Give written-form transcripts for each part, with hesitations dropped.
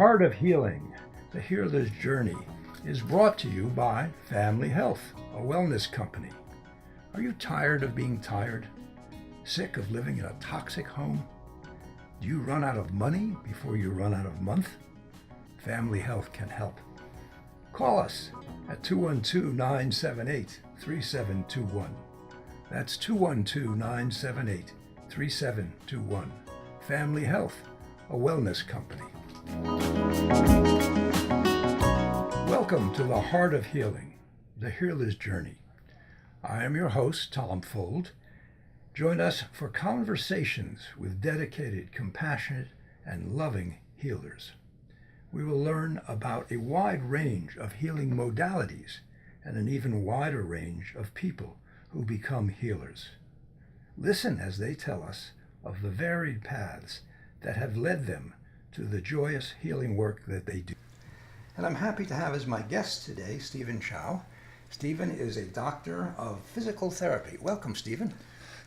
Heart of Healing, the healer's journey, is brought to you by Family Health, a wellness company. Are you tired of being tired? Sick of living in a toxic home? Do you run out of money before you run out of month? Family Health can help. Call us at 212-978-3721. That's 212-978-3721. Family Health, a wellness company. Welcome to the Heart of Healing, the healer's journey. I am your host, Tom Fold. Join us for conversations with dedicated, compassionate, and loving healers. We will learn about a wide range of healing modalities and an even wider range of people who become healers. Listen as they tell us of the varied paths that have led them to the joyous healing work that they do. And I'm happy to have as my guest today, Stephen Chao. Stephen is a doctor of physical therapy. Welcome, Stephen.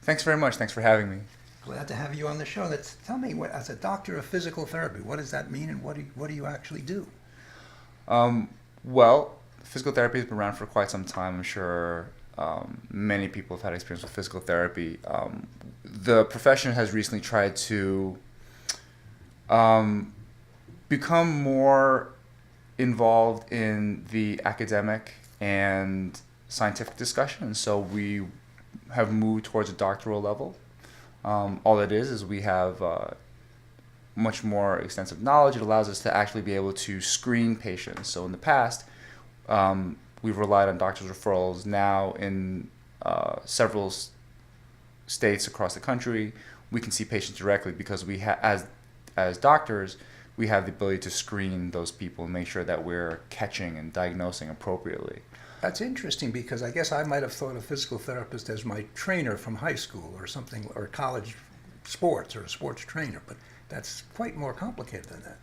Thanks very much. Thanks for having me. Glad to have you on the show. Tell me, as a doctor of physical therapy, what does that mean and what do you actually do? Well, physical therapy has been around for quite some time. I'm sure many people have had experience with physical therapy. The profession has recently tried to become more involved in the academic and scientific discussion, and so we have moved towards a doctoral level. All it is we have much more extensive knowledge. It allows us to actually be able to screen patients. So in the past, we've relied on doctors' referrals. Now in several states across the country, we can see patients directly because we as doctors, we have the ability to screen those people and make sure that we're catching and diagnosing appropriately. That's interesting because I guess I might have thought a physical therapist as my trainer from high school or something, or college sports, or a sports trainer, but that's quite more complicated than that.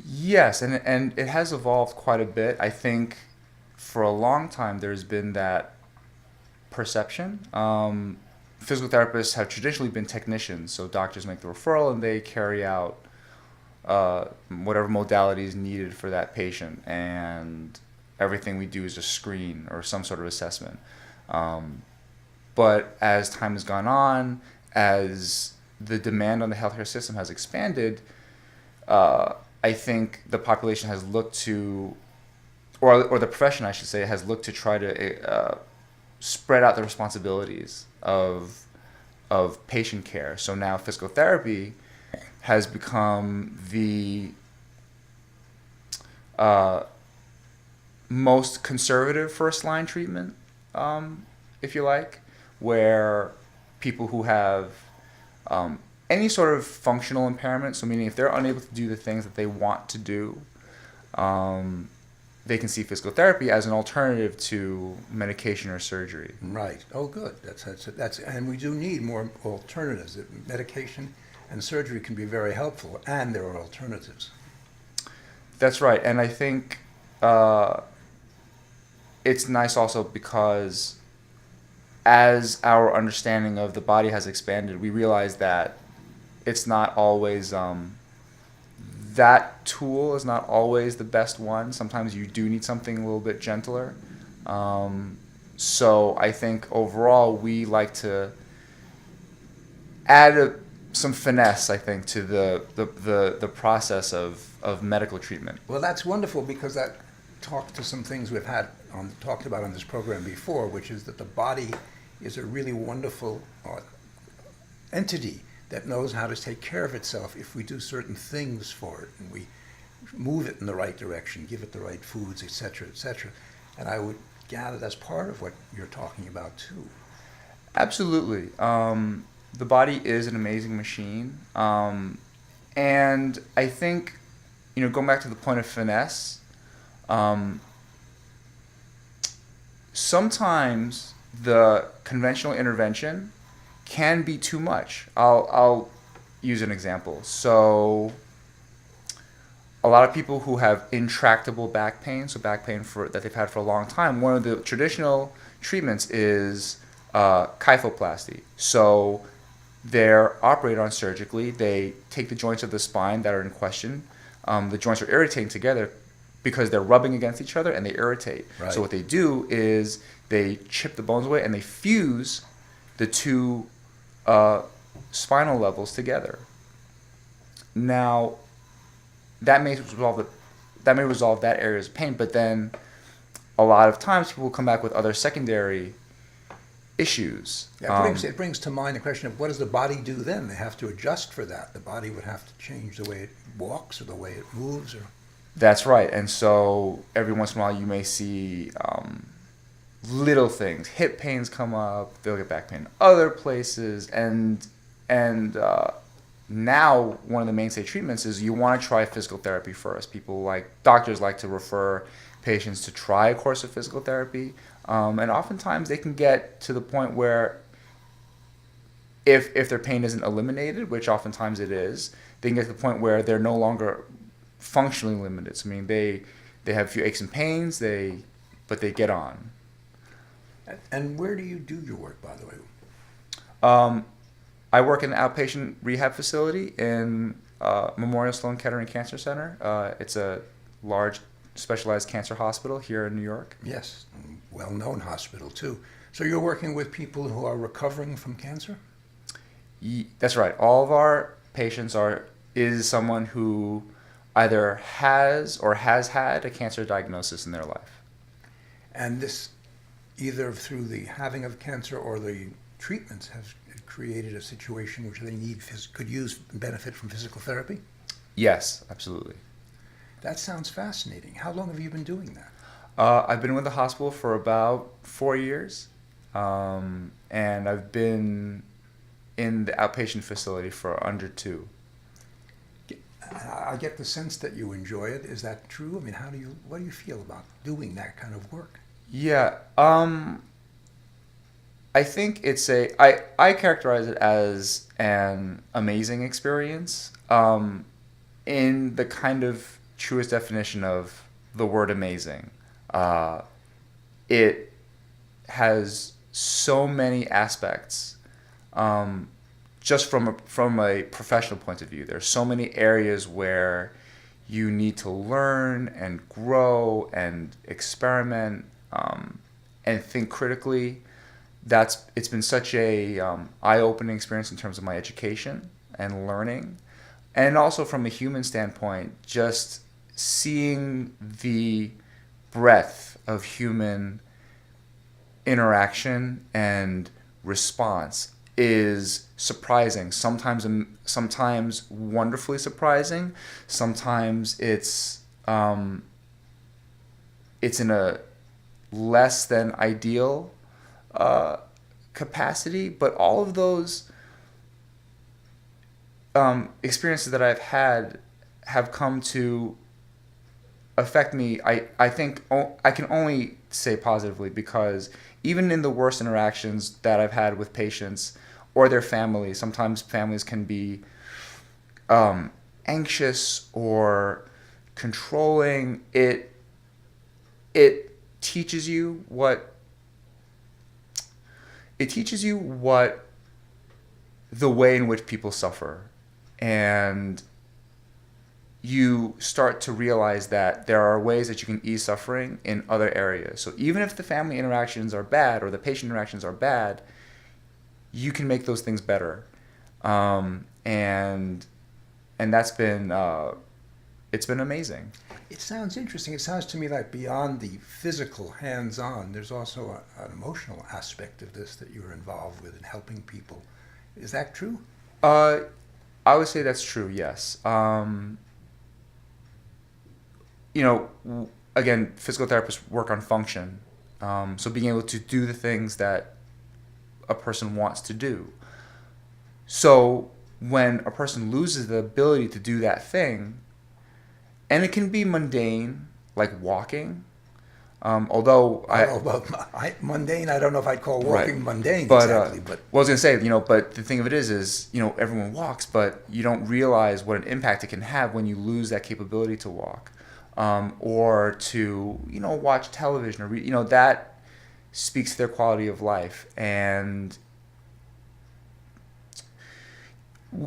Yes, and it has evolved quite a bit. I think for a long time there's been that perception. Physical therapists have traditionally been technicians, so doctors make the referral and they carry out whatever modality is needed for that patient, and everything we do is a screen or some sort of assessment. But as time has gone on, as the demand on the healthcare system has expanded, I think the population has looked to, or the profession, I should say, has looked to try to spread out the responsibilities of patient care. So now physical therapy has become the most conservative first-line treatment, if you like, where people who have any sort of functional impairment, so meaning if they're unable to do the things that they want to do, they can see physical therapy as an alternative to medication or surgery. Right. Oh, good. That's and we do need more alternatives. Medication and surgery can be very helpful, and there are alternatives. That's right, and I think it's nice also because as our understanding of the body has expanded, we realize that it's not always that tool is not always the best one. Sometimes you do need something a little bit gentler. So I think overall we like to add some finesse, I think, to the process of medical treatment. Well, that's wonderful because that talks to some things we've talked about on this program before, which is that the body is a really wonderful entity that knows how to take care of itself if we do certain things for it and we move it in the right direction, give it the right foods, etc., etc. And I would gather that's part of what you're talking about too. Absolutely. The body is an amazing machine. And I think, going back to the point of finesse, sometimes the conventional intervention can be too much. I'll use an example. So a lot of people who have intractable back pain, so back pain that they've had for a long time, one of the traditional treatments is kyphoplasty. So they're operated on surgically. They take the joints of the spine that are in question, the joints are irritating together because they're rubbing against each other and they irritate. Right. So what they do is they chip the bones away and they fuse the two spinal levels together. Now, that may resolve that area's pain, but then a lot of times people will come back with other secondary issues. Yeah, it brings to mind the question of what does the body do then? They have to adjust for that. The body would have to change the way it walks or the way it moves. That's right. And so every once in a while you may see little things. Hip pains come up. They'll get back pain other places. And now one of the mainstay treatments is you want to try physical therapy first. Doctors like to refer patients to try a course of physical therapy. And oftentimes they can get to the point where if their pain isn't eliminated, which oftentimes it is, they can get to the point where they're no longer functionally limited. So, I mean, they have a few aches and pains, but they get on. And where do you do your work, by the way? I work in an outpatient rehab facility in Memorial Sloan Kettering Cancer Center. It's a large specialized cancer hospital here in New York. Yes, well-known hospital too. So you're working with people who are recovering from cancer? That's right. All of our patients is someone who either has or has had a cancer diagnosis in their life. And this, either through the having of cancer or the treatments, has created a situation which they could use benefit from physical therapy? Yes, absolutely. That sounds fascinating. How long have you been doing that? I've been with the hospital for about 4 years, and I've been in the outpatient facility for under 2. I get the sense that you enjoy it. Is that true? I mean, what do you feel about doing that kind of work? Yeah, I think I characterize it as an amazing experience, in the kind of truest definition of the word amazing. It has so many aspects, just from a professional point of view. There's so many areas where you need to learn and grow and experiment, and think critically. It's been such a eye-opening experience in terms of my education and learning, and also from a human standpoint, just seeing the breadth of human interaction and response is surprising. Sometimes wonderfully surprising. Sometimes it's in a less than ideal capacity, but all of those experiences that I've had have come to affect me. I think I can only say positively, because even in the worst interactions that I've had with patients or their families, sometimes families can be anxious or controlling. It teaches you what the way in which people suffer, and you start to realize that there are ways that you can ease suffering in other areas. So even if the family interactions are bad or the patient interactions are bad, you can make those things better, and that's been it's been amazing. It sounds interesting. It sounds to me like beyond the physical hands-on, there's also an emotional aspect of this that you're involved with in helping people. Is that true? I would say that's true, yes. Again, physical therapists work on function. So being able to do the things that a person wants to do. So when a person loses the ability to do that thing, and it can be mundane, like walking, mundane, I don't know if I'd call walking mundane but, exactly. But well, I was going to say, but the thing of it is, everyone walks, but you don't realize what an impact it can have when you lose that capability to walk, or to, watch television, or that speaks to their quality of life. And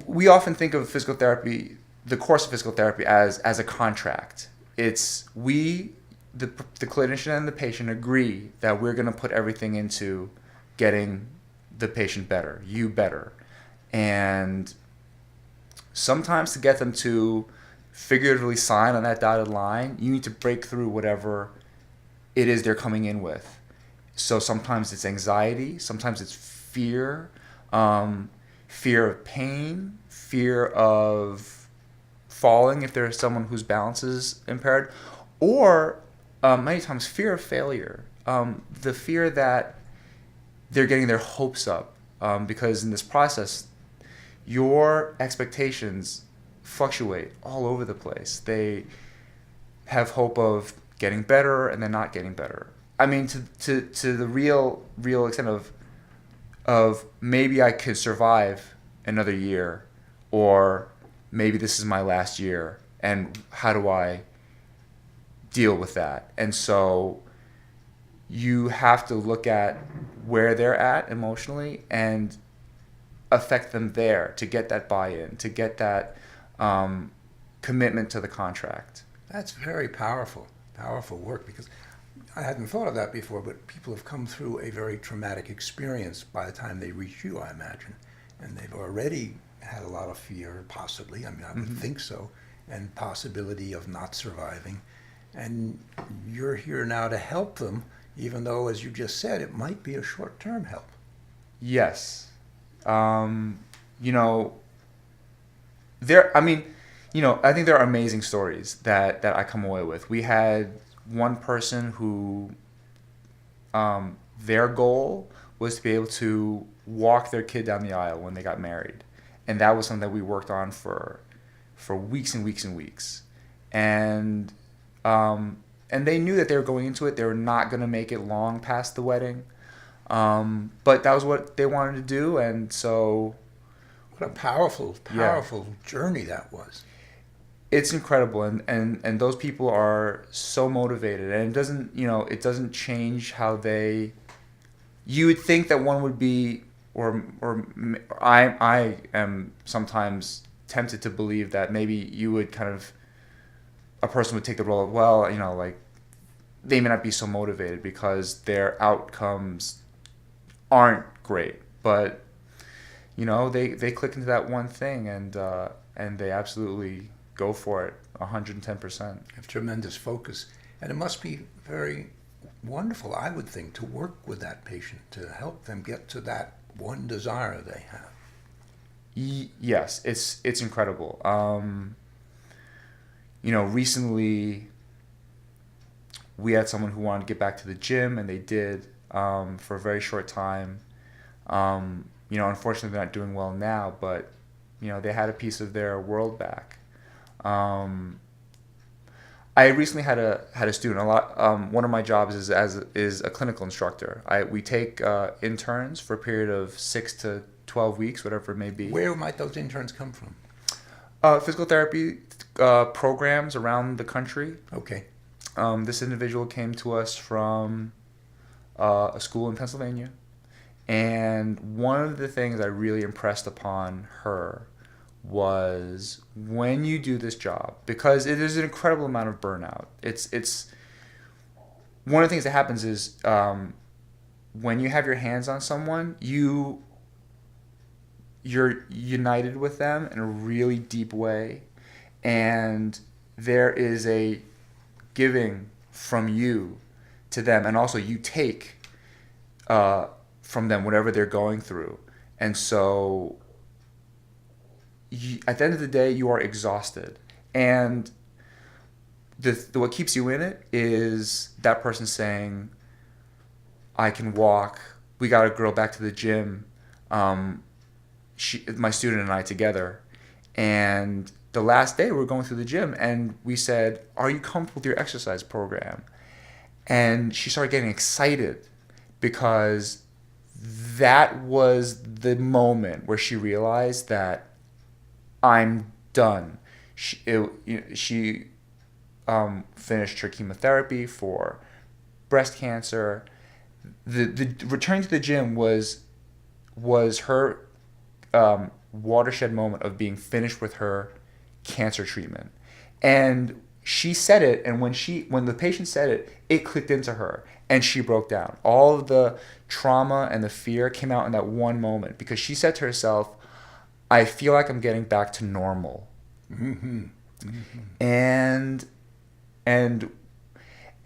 we often think of physical therapy the course of physical therapy as a contract. It's the clinician and the patient agree that we're going to put everything into getting the patient better, you better. And sometimes to get them to figuratively sign on that dotted line, you need to break through whatever it is they're coming in with. So sometimes it's anxiety, sometimes it's fear, fear of pain, fear of falling if there's someone whose balance is impaired, or many times fear of failure, the fear that they're getting their hopes up, because in this process, your expectations fluctuate all over the place. They have hope of getting better and then not getting better. I mean, to the real extent of maybe I could survive another year, or maybe this is my last year, and how do I deal with that? And so you have to look at where they're at emotionally and affect them there to get that buy-in, to get that commitment to the contract. That's very powerful work, because I hadn't thought of that before, but people have come through a very traumatic experience by the time they reach you, I imagine. And they've already had a lot of fear, possibly, I mean, I would think so, and possibility of not surviving. And you're here now to help them, even though, as you just said, it might be a short-term help. Yes. I think there are amazing stories that I come away with. We had one person who, their goal was to be able to walk their kid down the aisle when they got married. And that was something that we worked on for weeks and weeks and weeks. And they knew that they were going into it. They were not going to make it long past the wedding. But that was what they wanted to do. And so... What a powerful journey that was. It's incredible, and those people are so motivated, and it doesn't change how they. You would think that one would be, or I am sometimes tempted to believe that maybe you would a person would take the role of, well, like they may not be so motivated because their outcomes aren't great, but they click into that one thing and they absolutely go for it 110%. Have tremendous focus. And it must be very wonderful, I would think, to work with that patient, to help them get to that one desire they have. Yes, it's incredible. Recently we had someone who wanted to get back to the gym, and they did, for a very short time. Unfortunately they're not doing well now, but they had a piece of their world back. I recently had a student. One of my jobs is a clinical instructor. We take interns for a period of 6 to 12 weeks, whatever it may be. Where might those interns come from? Physical therapy programs around the country. Okay. This individual came to us from a school in Pennsylvania, and one of the things I really impressed upon her was, when you do this job, because it is an incredible amount of burnout. It's one of the things that happens is when you have your hands on someone, you're united with them in a really deep way, and there is a giving from you to them, and also you take from them whatever they're going through. And so at the end of the day, you are exhausted, and what keeps you in it is that person saying, I can walk, we got a girl back to the gym, my student and I together, and the last day we were going through the gym, and we said, are you comfortable with your exercise program? And she started getting excited, because that was the moment where she realized that I'm done. She finished her chemotherapy for breast cancer. The returning to the gym was her watershed moment of being finished with her cancer treatment. And she said it, and when the patient said it, it clicked into her, and she broke down. All of the trauma and the fear came out in that one moment, because she said to herself, I feel like I'm getting back to normal. Mm-hmm. Mm-hmm.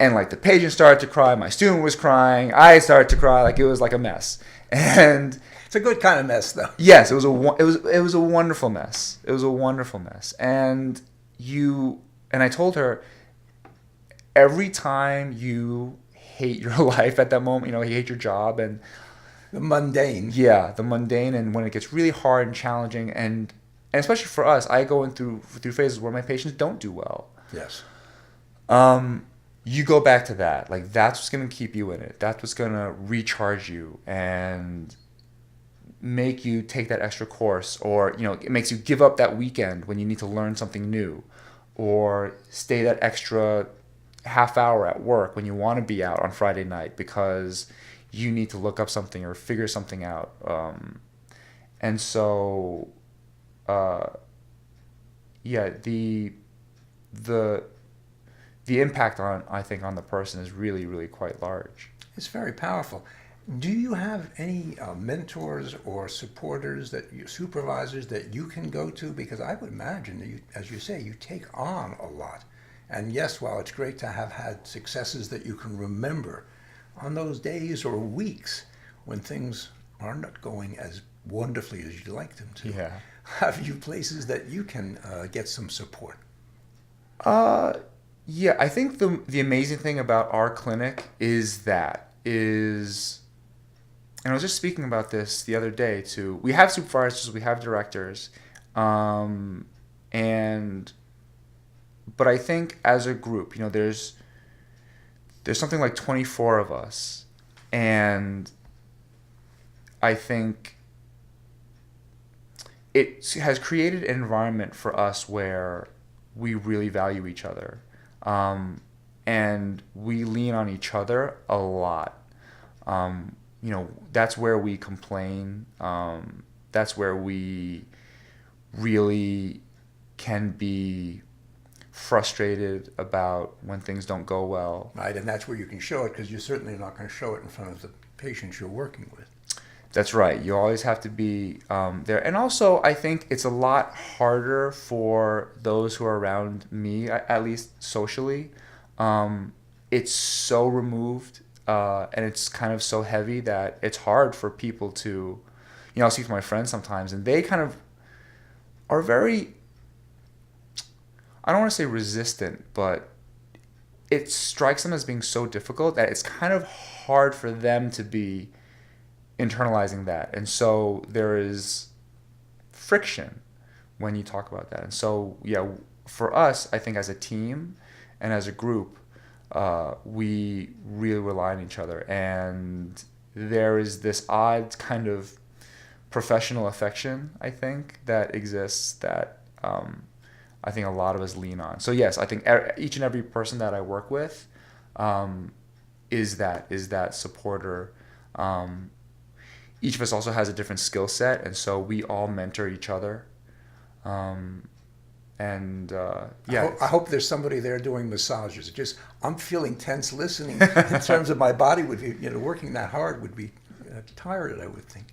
And like the patient started to cry, my student was crying, I started to cry, like it was like a mess. And It's a good kind of mess, though. yes, it was a wonderful mess. It was a wonderful mess. And I told her, every time you hate your life at that moment, you hate your job and The mundane. yeah, the mundane, and when it gets really hard and challenging, and especially for us, I go through phases where my patients don't do well. Yes. You go back to that. Like, that's what's going to keep you in it. That's what's going to recharge you and make you take that extra course, or it makes you give up that weekend when you need to learn something new, or stay that extra half hour at work when you want to be out on Friday night because you need to look up something or figure something out. And so the impact I think on the person is really, really quite large. It's very powerful. Do you have any mentors or supporters, supervisors that you can go to? Because I would imagine that as you say, you take on a lot. And yes, while it's great to have had successes that you can remember, on those days or weeks when things are not going as wonderfully as you'd like them to, Yeah. have you places that you can get some support? Yeah, I think the amazing thing about our clinic is, and I was just speaking about this the other day too. We have supervisors, we have directors, but I think as a group, there's something like 24 of us, and I think it has created an environment for us where we really value each other, and we lean on each other a lot. That's where we complain. That's where we really can be frustrated about when things don't go well. Right, and that's where you can show it, because you're certainly not going to show it in front of the patients you're working with. That's right. You always have to be there. And also, I think it's a lot harder for those who are around me, at least socially. It's so removed, and it's kind of so heavy that it's hard for people to, I'll speak to my friends sometimes, and they kind of are very, I don't want to say resistant, but it strikes them as being so difficult that it's kind of hard for them to be internalizing that. And so there is friction when you talk about that. And so, yeah, for us, I think as a team and as a group, we really rely on each other. And there is this odd kind of professional affection, I think, that exists that I think a lot of us lean on. So yes, I think each and every person that I work with is that supporter. Each of us also has a different skill set, and so we all mentor each other. I hope there's somebody there doing massages. I'm feeling tense listening in terms of my body would be, working that hard would be tired, I would think.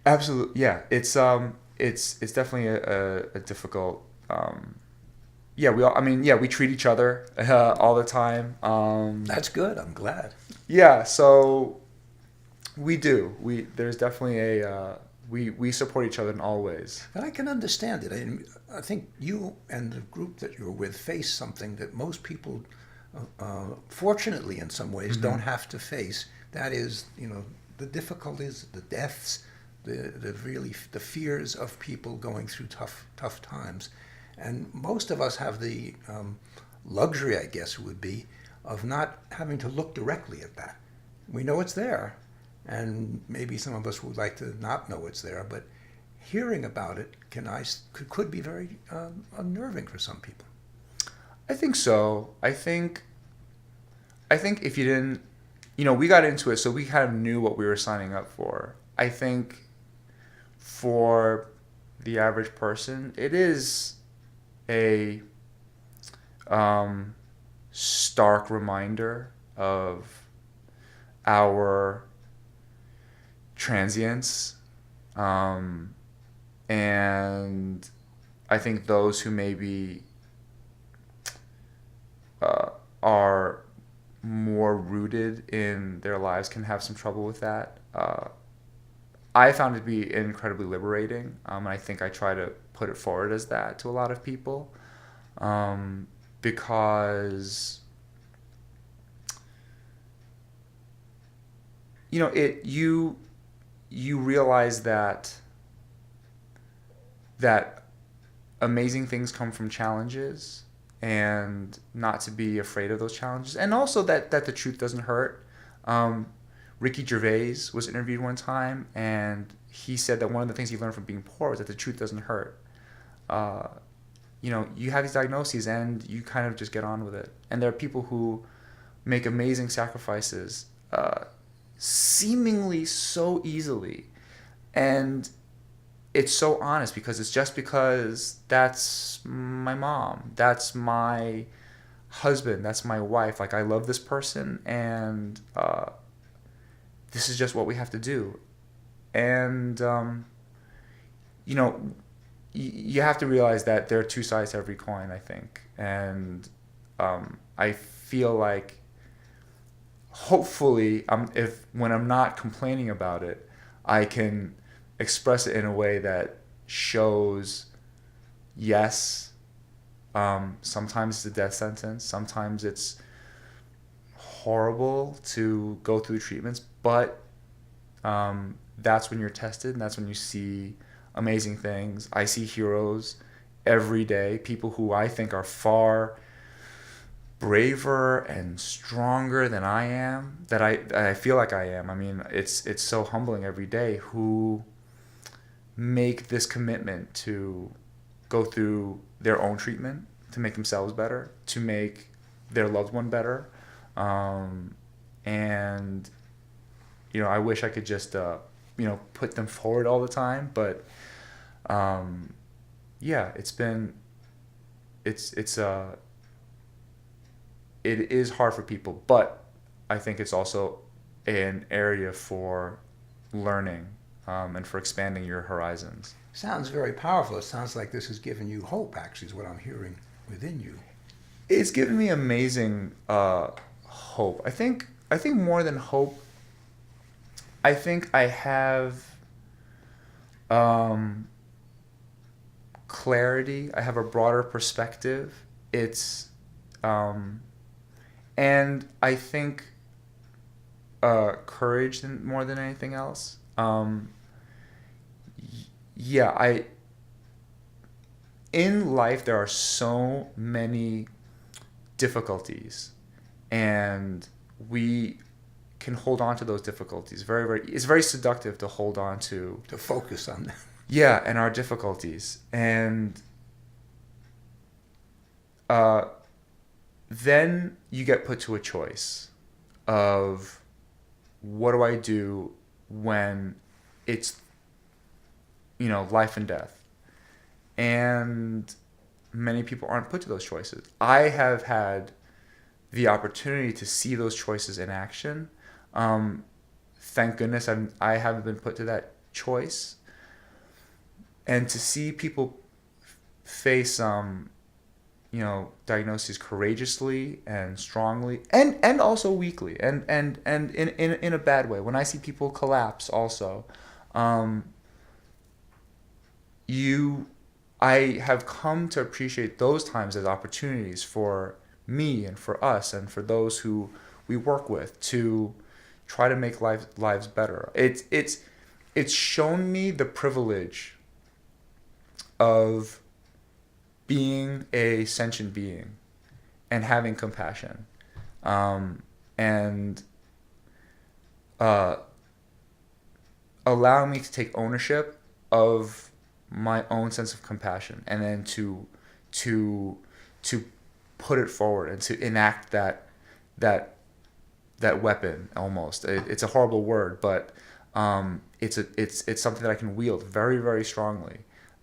Absolutely, yeah. It's definitely a difficult. We treat each other all the time. That's good. I'm glad. Yeah, so we do. There's definitely we support each other in all ways. And I can understand it. I think you and the group that you're with face something that most people, fortunately in some ways, don't have to face. That is, the difficulties, the deaths, the fears of people going through tough times. And most of us have the luxury, I guess it would be, of not having to look directly at that. We know it's there, and maybe some of us would like to not know it's there, but hearing about it could be very unnerving for some people. I think so. I think if you didn't, we got into it, so we kind of knew what we were signing up for. I think for the average person, it is a stark reminder of our transience, and I think those who maybe are more rooted in their lives can have some trouble with that. I found it to be incredibly liberating, and I think I try to put it forward as that to a lot of people, because you realize that amazing things come from challenges, and not to be afraid of those challenges, and also that the truth doesn't hurt. Ricky Gervais was interviewed one time, and he said that one of the things he learned from being poor was that the truth doesn't hurt. You have these diagnoses, and you kind of just get on with it. And there are people who make amazing sacrifices, seemingly so easily, and it's so honest, because it's just because that's my mom, that's my husband, that's my wife. Like, I love this person, and this is just what we have to do. And you have to realize that there are two sides to every coin, I think. And I feel like, hopefully, if when I'm not complaining about it, I can express it in a way that shows, yes, sometimes it's a death sentence, sometimes it's horrible to go through treatments, but that's when you're tested, and that's when you see amazing things. I see heroes every day, people who I think are far braver and stronger than I am, that I feel like I am. I mean, it's so humbling every day, who make this commitment to go through their own treatment, to make themselves better, to make their loved one better. And I wish I could just put them forward all the time, but it is hard for people, but I think it's also an area for learning, and for expanding your horizons. Sounds very powerful. It sounds like this has given you hope, actually, is what I'm hearing within you. It's given me amazing hope. I think more than hope, I think I have clarity. I have a broader perspective. It's and I think courage more than anything else. In life there are so many difficulties, and we can hold on to those difficulties. It's very seductive to hold on to focus on them. Yeah, and our difficulties. And then you get put to a choice of, what do I do when it's life and death? And many people aren't put to those choices. I have had the opportunity to see those choices in action. Thank goodness I haven't been put to that choice. And to see people face diagnoses courageously and strongly, and also weakly, and in a bad way. When I see people collapse also, I have come to appreciate those times as opportunities for me and for us and for those who we work with to try to make lives better. It's shown me the privilege of being a sentient being and having compassion, and allowing me to take ownership of my own sense of compassion, and then to put it forward and to enact that weapon. Almost, it's a horrible word, but it's something that I can wield very, very strongly,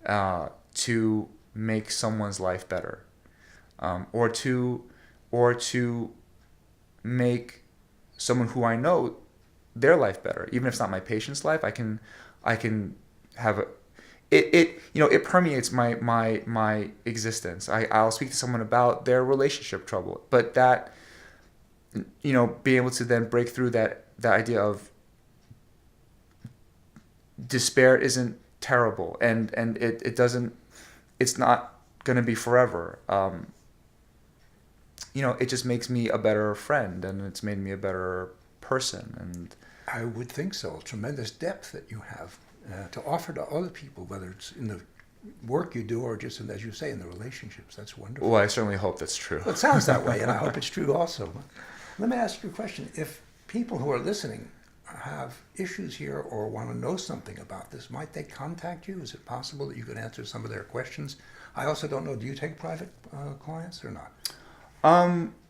to make someone's life better, or to make someone who I know their life better. Even if it's not my patient's life, I can have it permeates my existence. I'll speak to someone about their relationship trouble, but that, being able to then break through that idea of despair isn't terrible, and it's not going to be forever. It just makes me a better friend, and it's made me a better person. And I would think so. Tremendous depth that you have to offer to other people, whether it's in the work you do or just, as you say, in the relationships. That's wonderful. Well, I certainly hope that's true. Well, it sounds that way, and I hope it's true also. Let me ask you a question. If people who are listening have issues here or want to know something about this, might they contact you? Is it possible that you could answer some of their questions? I also don't know, do you take private clients or not?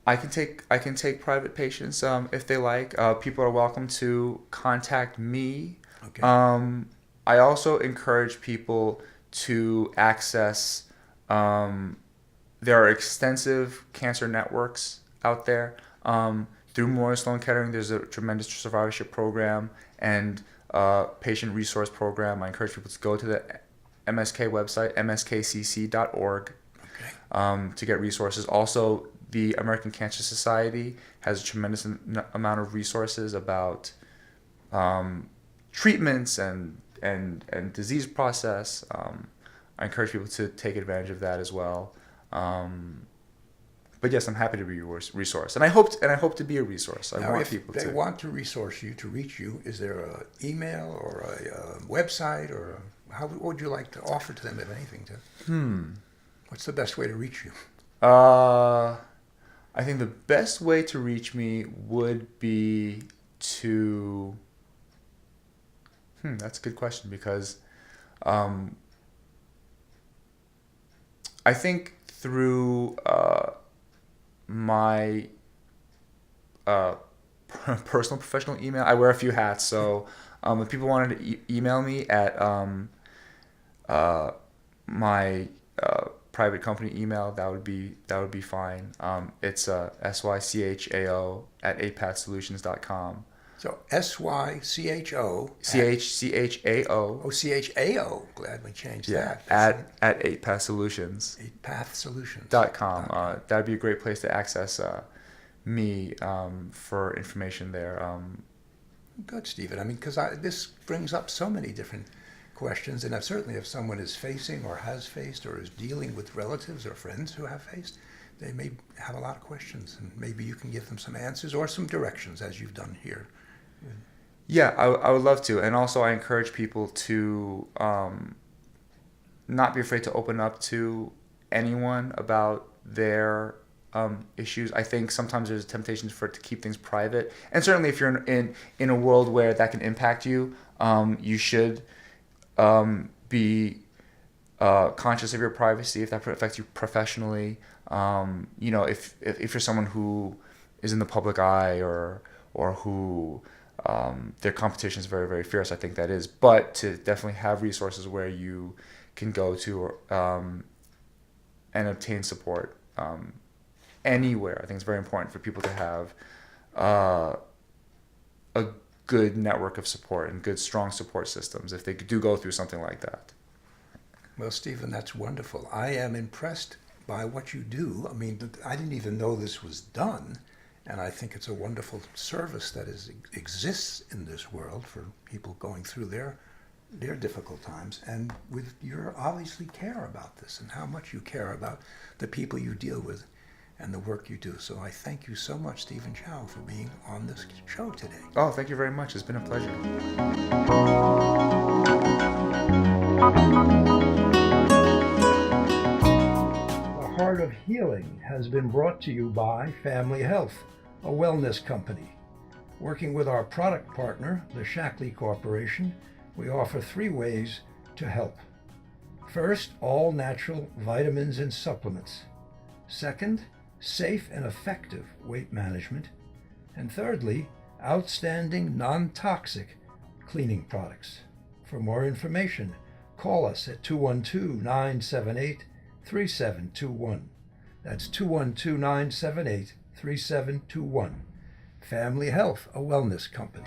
I can take private patients if they like. People are welcome to contact me. Okay. I also encourage people to access. There are extensive cancer networks out there. Through Memorial Sloan Kettering, there's a tremendous survivorship program and patient resource program. I encourage people to go to the MSK website, mskcc.org, to get resources. Also, the American Cancer Society has a tremendous amount of resources about treatments and disease process. I encourage people to take advantage of that as well. But yes, I'm happy to be a resource, and I hope to be a resource. I want people to. If they want to resource you, to reach you, is there an email or a website, or what would you like to offer to them, if anything? What's the best way to reach you? I think the best way to reach me would be to. That's a good question, because I think through my personal professional email. I wear a few hats, so if people wanted to email me at my private company email, that would be fine. It's sychao@8pathsolutions.com. So SYCHO. CHAO. Oh, CHAO. Glad we changed that. At 8path Solutions. 8pathsolutions.com. That'd be a great place to access me for information there. Good, Stephen. I mean, because this brings up so many different questions, and certainly if someone is facing or has faced or is dealing with relatives or friends who have faced, they may have a lot of questions, and maybe you can give them some answers or some directions, as you've done here. Yeah, I would love to. And also I encourage people to not be afraid to open up to anyone about their issues. I think sometimes there's temptations for it to keep things private. And certainly if you're in a world where that can impact you, you should be conscious of your privacy if that affects you professionally. If you're someone who is in the public eye or who their competition is very, very fierce, I think that is. But to definitely have resources where you can go to and obtain support anywhere. I think it's very important for people to have a good network of support and good, strong support systems if they do go through something like that. Well, Stephen, that's wonderful. I am impressed by what you do. I mean, I didn't even know this was done. And I think it's a wonderful service that exists in this world for people going through their difficult times. And you obviously care about this and how much you care about the people you deal with and the work you do. So I thank you so much, Stephen Chao, for being on this show today. Oh, thank you very much. It's been a pleasure. The Heart of Healing has been brought to you by Family Health, a wellness company. Working with our product partner, the Shackley Corporation, we offer 3 ways to help. First, all natural vitamins and supplements. Second, safe and effective weight management. And thirdly, outstanding non-toxic cleaning products. For more information, call us at 212-978-5787 3721. That's 212-978-3721. Family Health, a wellness company.